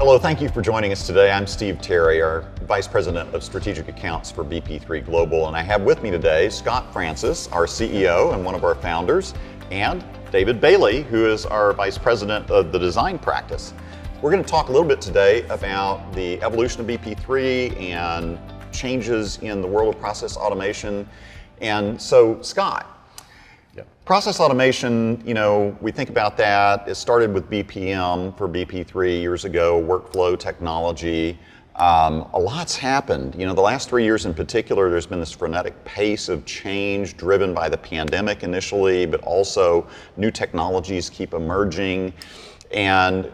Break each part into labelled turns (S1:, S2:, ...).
S1: Hello, thank you for joining us today. I'm Steve Terry, our Vice President of Strategic Accounts for BP3 Global, and I have with me today Scott Francis, our CEO and one of our founders, and David Bailey, who is our Vice President of the Design Practice. We're going to talk a little bit today about the evolution of BP3 and changes in the world of process automation. And so, Scott, process automation, we think about that. It started with BPM for BP3 years ago, workflow technology. A lot's happened. The last 3 years in particular, there's been this frenetic pace of change driven by the pandemic initially, but also new technologies keep emerging. And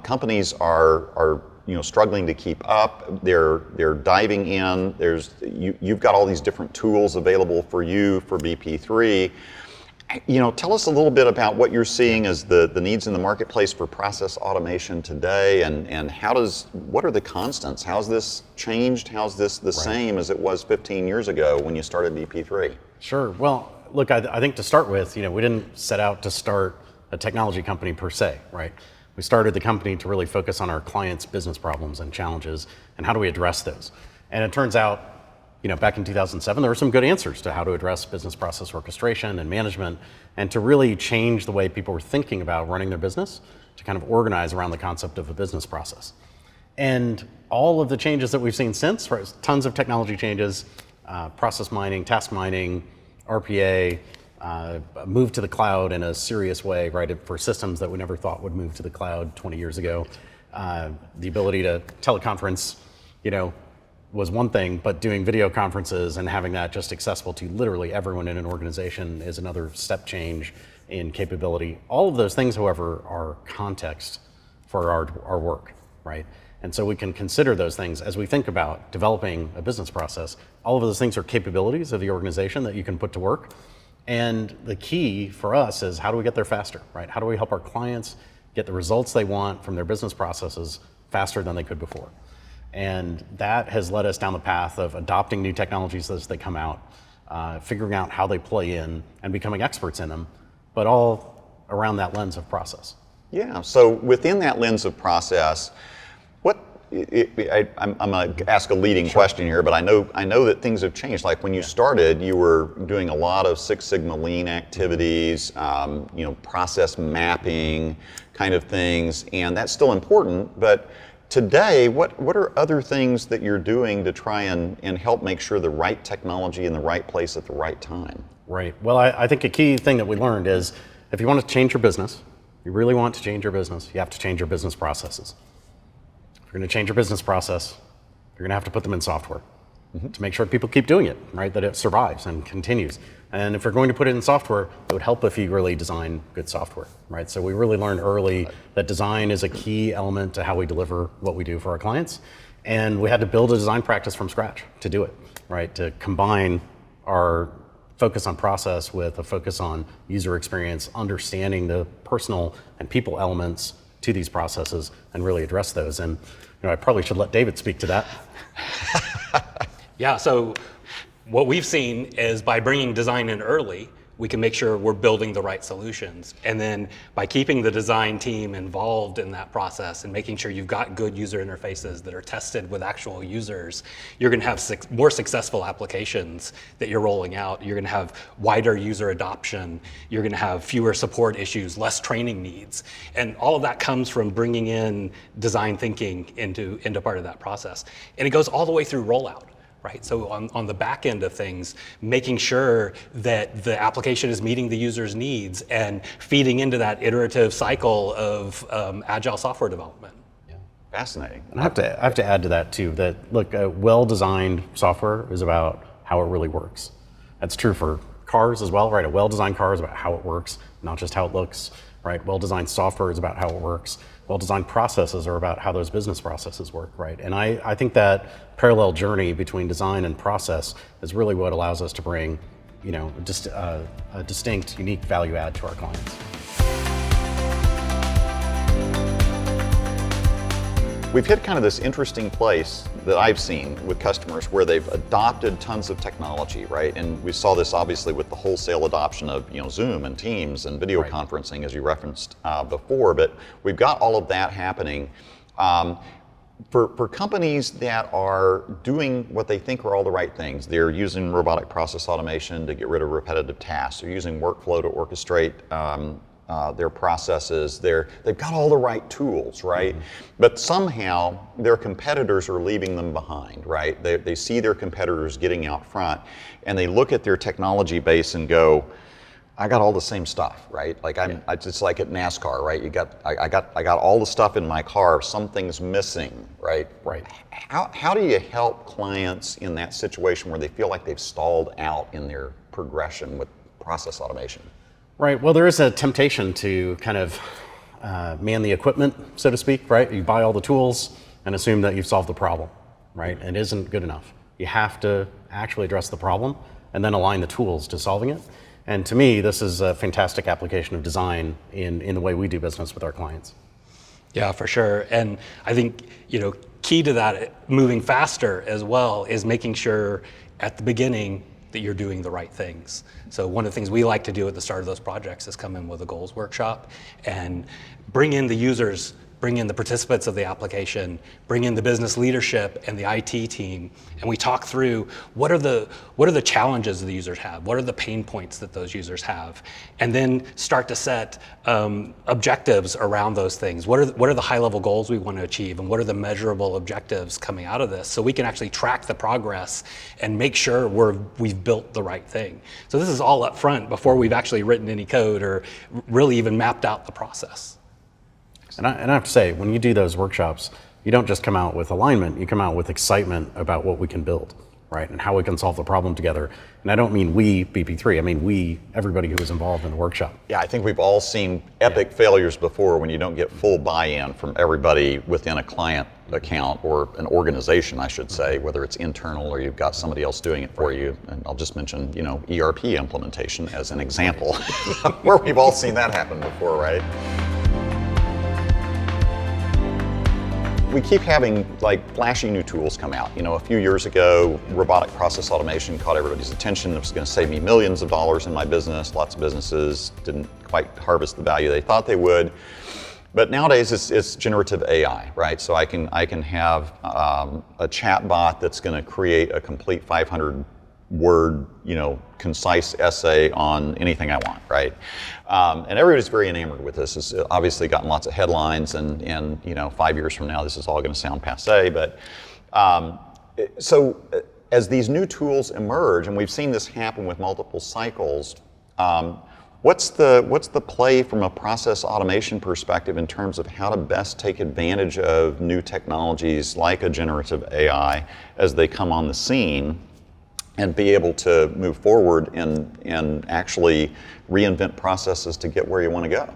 S1: companies are struggling to keep up. They're diving in. You've got all these different tools available for you for BP3. Tell us a little bit about what you're seeing as the needs in the marketplace for process automation today, and what are the constants? How's this changed? How's this the same as it was 15 years ago when you started BP3?
S2: Sure. Well, look, I think to start with, we didn't set out to start a technology company per se, right? We started the company to really focus on our clients' business problems and challenges, and how do we address those? And it turns out, back in 2007, there were some good answers to how to address business process orchestration and management, and to really change the way people were thinking about running their business, to kind of organize around the concept of a business process. And all of the changes that we've seen since, right, tons of technology changes, process mining, task mining, RPA, move to the cloud in a serious way, right, for systems that we never thought would move to the cloud 20 years ago. The ability to teleconference, was one thing, but doing video conferences and having that just accessible to literally everyone in an organization is another step change in capability. All of those things, however, are context for our work, right? And so we can consider those things as we think about developing a business process. All of those things are capabilities of the organization that you can put to work. And the key for us is, how do we get there faster, right? How do we help our clients get the results they want from their business processes faster than they could before? And that has led us down the path of adopting new technologies as they come out, figuring out how they play in, and becoming experts in them, but all around that lens of process.
S1: Yeah, so within that lens of process, I'm going to ask a leading question here, but I know that things have changed. Like when you started, you were doing a lot of Six Sigma lean activities, process mapping kind of things, and that's still important. But today, what are other things that you're doing to try and help make sure the right technology in the right place at the right time?
S2: Right. Well, I think a key thing that we learned is, if you want to change your business, you really want to change your business, you have to change your business processes. If you're going to change your business process, you're going to have to put them in software to make sure people keep doing it, right? That it survives and continues. And if you're going to put it in software, it would help if you really design good software, right? So we really learned early that design is a key element to how we deliver what we do for our clients. And we had to build a design practice from scratch to do it, right? To combine our focus on process with a focus on user experience, understanding the personal and people elements to these processes, and really address those. And I probably should let David speak to that.
S3: Yeah, so what we've seen is, by bringing design in early, we can make sure we're building the right solutions. And then by keeping the design team involved in that process and making sure you've got good user interfaces that are tested with actual users, you're going to have more successful applications that you're rolling out. You're going to have wider user adoption. You're going to have fewer support issues, less training needs. And all of that comes from bringing in design thinking into part of that process. And it goes all the way through rollout. Right, so on the back end of things, making sure that the application is meeting the user's needs and feeding into that iterative cycle of agile software development.
S1: Yeah. Fascinating.
S2: And I have to add to that too, that look, well-designed software is about how it really works. That's true for cars as well, right? A well-designed car is about how it works, not just how it looks, right? Well-designed software is about how it works. Well-designed processes are about how those business processes work, right? And I think that parallel journey between design and process is really what allows us to bring, just a distinct, unique value add to our clients.
S1: We've hit kind of this interesting place that I've seen with customers where they've adopted tons of technology, right? And we saw this obviously with the wholesale adoption of Zoom and Teams and video conferencing, as you referenced before, but we've got all of that happening. For companies that are doing what they think are all the right things, they're using robotic process automation to get rid of repetitive tasks. They're using workflow to orchestrate their processes. They've got all the right tools, right? But somehow their competitors are leaving them behind, right? They see their competitors getting out front, and they look at their technology base and go, I got all the same stuff, right? Like I just like at NASCAR, right? I got all the stuff in my car. Something's missing, right?
S2: Right.
S1: How do you help clients in that situation where they feel like they've stalled out in their progression with process automation?
S2: Right. Well, there is a temptation to kind of man the equipment, so to speak, right? You buy all the tools and assume that you've solved the problem, right? And it isn't good enough. You have to actually address the problem and then align the tools to solving it. And to me, this is a fantastic application of design in the way we do business with our clients.
S3: Yeah, for sure. And I think, key to that, moving faster as well, is making sure at the beginning that you're doing the right things. So one of the things we like to do at the start of those projects is come in with a goals workshop and bring in the users, bring in the participants of the application, bring in the business leadership and the IT team, and we talk through what are the challenges the users have, what are the pain points that those users have, and then start to set objectives around those things. What are the high-level goals we want to achieve, and what are the measurable objectives coming out of this, so we can actually track the progress and make sure we've built the right thing. So this is all up front before we've actually written any code or really even mapped out the process.
S2: And I have to say, when you do those workshops, you don't just come out with alignment, you come out with excitement about what we can build, right? And how we can solve the problem together. And I don't mean we, BP3, I mean everybody who is involved in the workshop.
S1: Yeah, I think we've all seen epic failures before when you don't get full buy-in from everybody within a client account or an organization, I should say, whether it's internal or you've got somebody else doing it for you. And I'll just mention, ERP implementation as an example, where we've all seen that happen before, right? We keep having flashy new tools come out. A few years ago, robotic process automation caught everybody's attention. It was going to save me millions of dollars in my business. Lots of businesses didn't quite harvest the value they thought they would. But nowadays it's generative AI, right? So I can have a chat bot that's going to create a complete 500-word, concise essay on anything I want, right? And everybody's very enamored with this. It's obviously gotten lots of headlines, and 5 years from now, this is all going to sound passé. But so as these new tools emerge, and we've seen this happen with multiple cycles, what's the play from a process automation perspective in terms of how to best take advantage of new technologies like a generative AI as they come on the scene, and be able to move forward and actually reinvent processes to get where you want to go?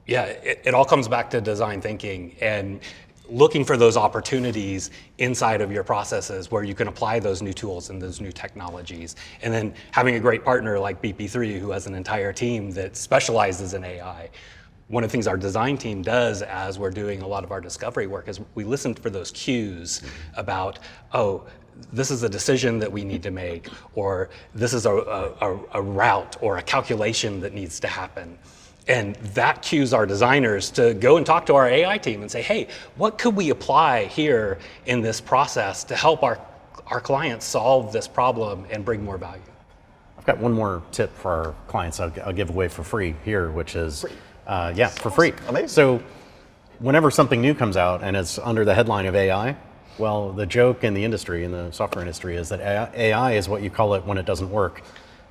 S3: Yeah, it all comes back to design thinking and looking for those opportunities inside of your processes where you can apply those new tools and those new technologies. And then having a great partner like BP3 who has an entire team that specializes in AI. One of the things our design team does as we're doing a lot of our discovery work is we listen for those cues about, this is a decision that we need to make, or this is a route or a calculation that needs to happen. And that cues our designers to go and talk to our AI team and say, hey, what could we apply here in this process to help our clients solve this problem and bring more value?
S2: I've got one more tip for our clients I'll give away for free here, which is, for free.
S1: Amazing.
S2: So whenever something new comes out and it's under the headline of AI, well, the joke in the industry, in the software industry, is that AI is what you call it when it doesn't work.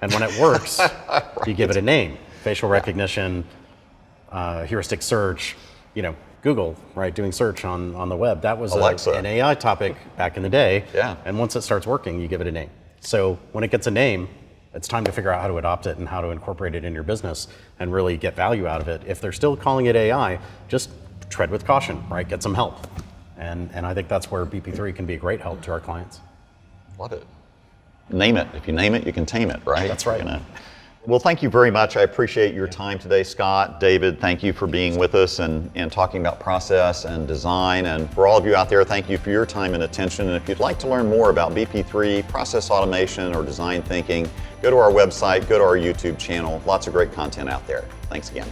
S2: And when it works, right. You give it a name. Facial recognition, heuristic search, Google, right, doing search on the web. That was an AI topic back in the day.
S1: Yeah.
S2: And once it starts working, you give it a name. So when it gets a name, it's time to figure out how to adopt it and how to incorporate it in your business and really get value out of it. If they're still calling it AI, just tread with caution, right? Get some help. And I think that's where BP3 can be a great help to our clients.
S1: Love it. Name it. If you name it, you can tame it, right?
S2: That's right.
S1: Well, thank you very much. I appreciate your time today, Scott. David, thank you for being with us and talking about process and design. And for all of you out there, thank you for your time and attention. And if you'd like to learn more about BP3, process automation, or design thinking, go to our website, go to our YouTube channel. Lots of great content out there. Thanks again.